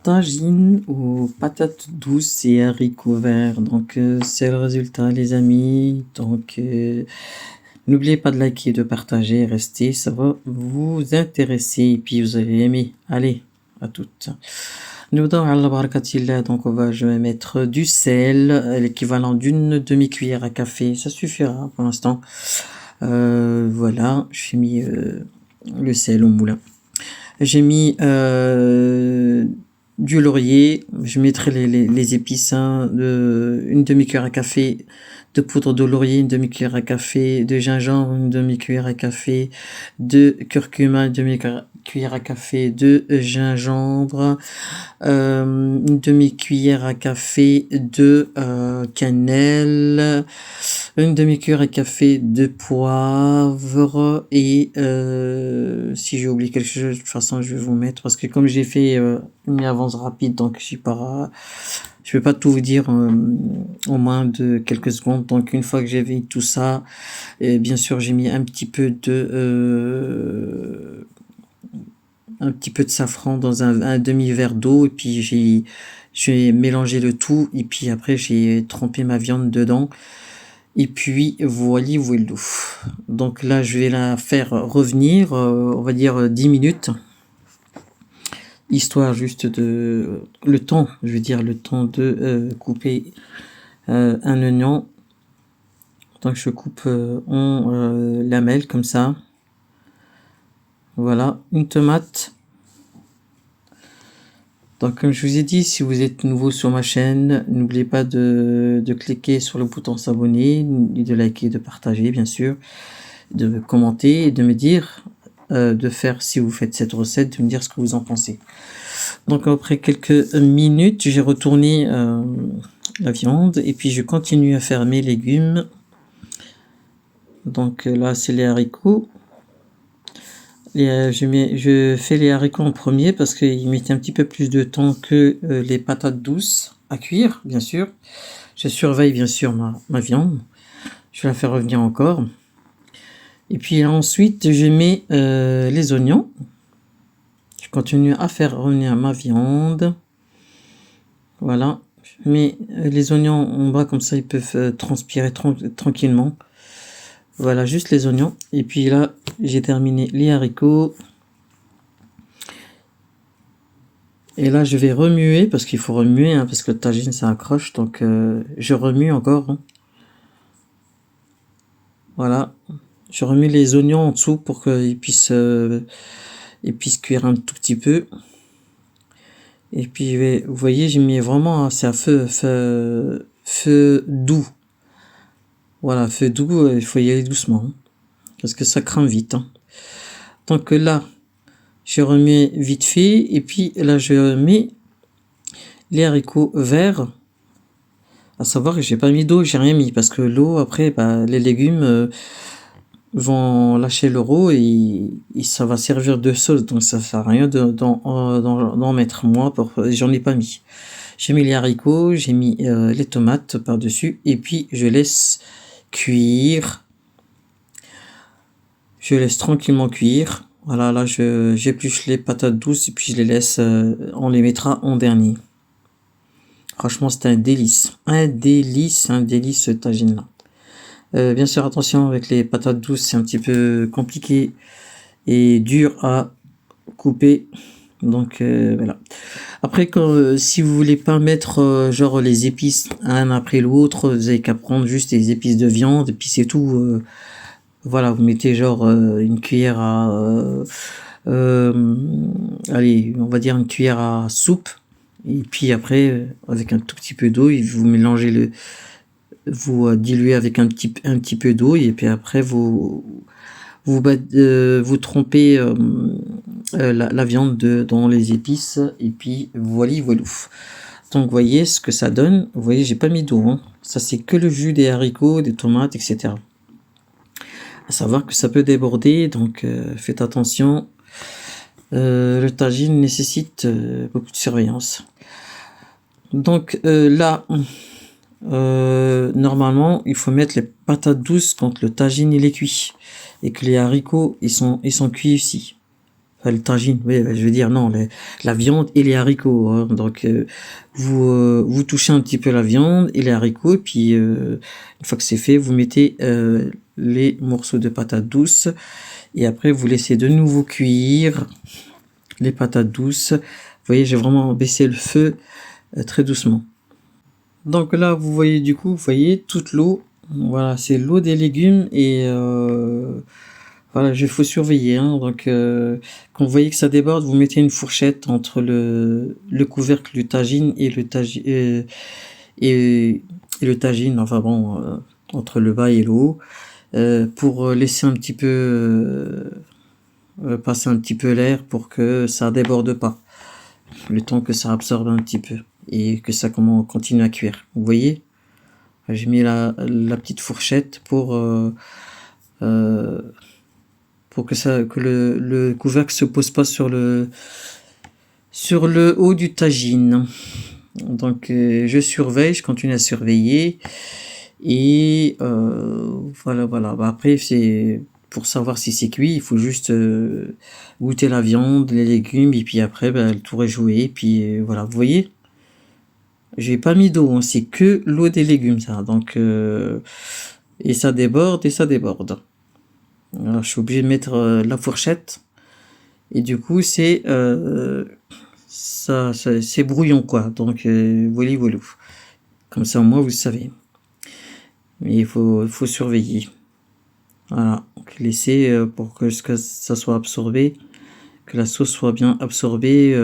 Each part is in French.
tagine aux patates douces et haricots verts. Donc c'est le résultat les amis. Donc n'oubliez pas de liker, de partager, restez, ça va vous intéresser et puis vous allez aimer. Allez, à toutes. Donc je vais mettre du sel, l'équivalent d'une demi-cuillère à café, ça suffira pour l'instant. Voilà, j'ai mis le sel au moulin. J'ai mis du laurier, je mettrai les épices, hein, une demi-cuillère à café de poudre de laurier, une demi-cuillère à café de gingembre, une demi-cuillère à café de curcuma, une demi-cuillère à café de gingembre, une demi-cuillère à café de cannelle, une demi-cuillère à café de poivre et si j'ai oublié quelque chose, de toute façon je vais vous mettre parce que comme j'ai fait une avance rapide, donc je vais pas tout vous dire en moins de quelques secondes. Donc une fois que j'ai mis tout ça, et bien sûr j'ai mis un petit peu de safran dans un demi-verre d'eau et puis j'ai mélangé le tout et puis après j'ai trempé ma viande dedans et puis voilà. Donc là je vais la faire revenir on va dire 10 minutes, histoire juste le temps de couper un oignon. Donc je coupe en lamelles comme ça. Voilà, une tomate. Donc comme je vous ai dit, si vous êtes nouveau sur ma chaîne, n'oubliez pas de cliquer sur le bouton s'abonner, et de liker, de partager bien sûr, de commenter et de me dire, de faire, si vous faites cette recette, de me dire ce que vous en pensez. Donc après quelques minutes, j'ai retourné la viande et puis je continue à faire mes légumes. Donc là c'est les haricots. Je fais les haricots en premier parce qu'ils mettent un petit peu plus de temps que les patates douces à cuire, bien sûr. Je surveille bien sûr ma viande. Je vais la faire revenir encore. Et puis ensuite, je mets les oignons. Je continue à faire revenir ma viande. Voilà. Je mets les oignons en bas comme ça, ils peuvent transpirer tranquillement. Voilà, juste les oignons. Et puis là, j'ai terminé les haricots. Et là, je vais remuer, parce qu'il faut remuer, hein, parce que le tagine, ça accroche. Donc, je remue encore. Hein. Voilà. Je remue les oignons en dessous pour qu'ils puissent cuire un tout petit peu. Et puis, vous voyez, j'ai mis vraiment, c'est à feu doux. Voilà, feu doux, il faut y aller doucement. Hein, parce que ça craint vite. Hein. Donc là, je remets vite fait. Et puis là, je mets les haricots verts. À savoir que j'ai pas mis d'eau, j'ai rien mis. Parce que l'eau, après, les légumes vont lâcher leur eau et ça va servir de sauce. Donc ça sert à rien d'en mettre. Moi, j'en ai pas mis. J'ai mis les haricots, j'ai mis les tomates par-dessus. Et puis je laisse cuire. Je laisse tranquillement cuire. Voilà, là j'épluche les patates douces et puis je les laisse, on les mettra en dernier. Franchement, c'est un délice ce tagine là. Bien sûr, attention avec les patates douces, c'est un petit peu compliqué et dur à couper. Donc voilà. Après, si vous voulez pas mettre genre les épices un après l'autre, vous avez qu'à prendre juste les épices de viande et puis c'est tout. Voilà, vous mettez genre une cuillère à allez, on va dire une cuillère à soupe et puis après avec un tout petit peu d'eau, et vous mélangez vous diluez avec un petit peu d'eau et puis après vous trempez la viande dans les épices et puis voilà. Donc vous voyez ce que ça donne. Vous voyez, j'ai pas mis d'eau, hein. Ça c'est que le jus des haricots, des tomates, etc. À savoir que ça peut déborder, donc faites attention. Le tagine nécessite beaucoup de surveillance. Donc là, normalement, il faut mettre les patates douces quand le tagine il est cuit et que les haricots ils sont cuits aussi. Enfin, le tagine, oui, je veux dire, non, la viande et les haricots, hein. Donc, vous touchez un petit peu la viande et les haricots, et puis, une fois que c'est fait, vous mettez les morceaux de patates douces, et après, vous laissez de nouveau cuire les patates douces. Vous voyez, j'ai vraiment baissé le feu très doucement. Donc là, vous voyez du coup, vous voyez toute l'eau. Voilà, c'est l'eau des légumes et voilà, il faut surveiller. Hein. Donc quand vous voyez que ça déborde, vous mettez une fourchette entre le couvercle du tagine et et le tagine. Enfin bon, entre le bas et le haut, pour laisser un petit peu passer un petit peu l'air pour que ça déborde pas. Le temps que ça absorbe un petit peu et que ça continue à cuire. Vous voyez, j'ai mis la petite fourchette pour que le couvercle se pose pas sur le haut du tagine. Donc je surveille, je continue à surveiller et voilà. Bah, après c'est pour savoir si c'est cuit, il faut juste goûter la viande, les légumes et puis après le tour est joué. Et puis voilà, vous voyez. J'ai pas mis d'eau, hein, c'est que l'eau des légumes, ça. Donc, et ça déborde et ça déborde. Alors, je suis obligé de mettre la fourchette. Et du coup, c'est c'est brouillon, quoi. Donc, voilà. Comme ça, au moins, vous savez. Mais il faut surveiller. Voilà. Donc, laisser pour que ça soit absorbé, que la sauce soit bien absorbée.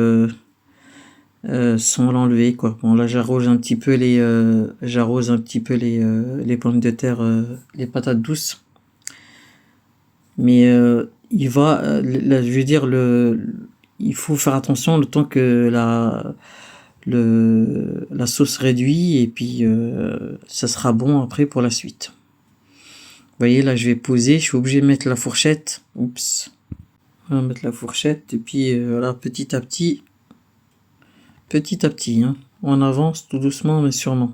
Sans l'enlever, quoi. Bon, là j'arrose un petit peu les pommes de terre, les patates douces, mais je veux dire il faut faire attention le temps que la sauce réduit et puis ça sera bon après pour la suite. Vous voyez, là je vais poser, je suis obligé de mettre la fourchette. Oups. On va mettre la fourchette et puis voilà, petit à petit, hein. On avance tout doucement mais sûrement.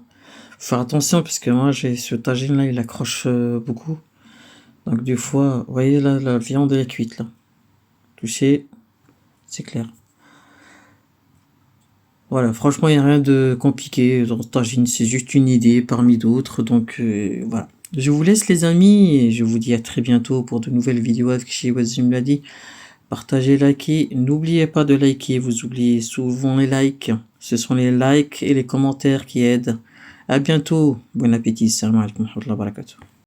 Faut faire attention parce que moi j'ai ce tagine là, il accroche beaucoup. Donc des fois, vous voyez là, la viande est cuite là. Touché, c'est clair. Voilà, franchement il n'y a rien de compliqué dans le tagine, c'est juste une idée parmi d'autres. Donc voilà. Je vous laisse les amis et je vous dis à très bientôt pour de nouvelles vidéos avec chez Wazim l'a dit. Partagez, likez, n'oubliez pas de liker, vous oubliez souvent les likes. Ce sont les likes et les commentaires qui aident. À bientôt, bon appétit, salam alaikum wa rahmatullahi wa barakatuh.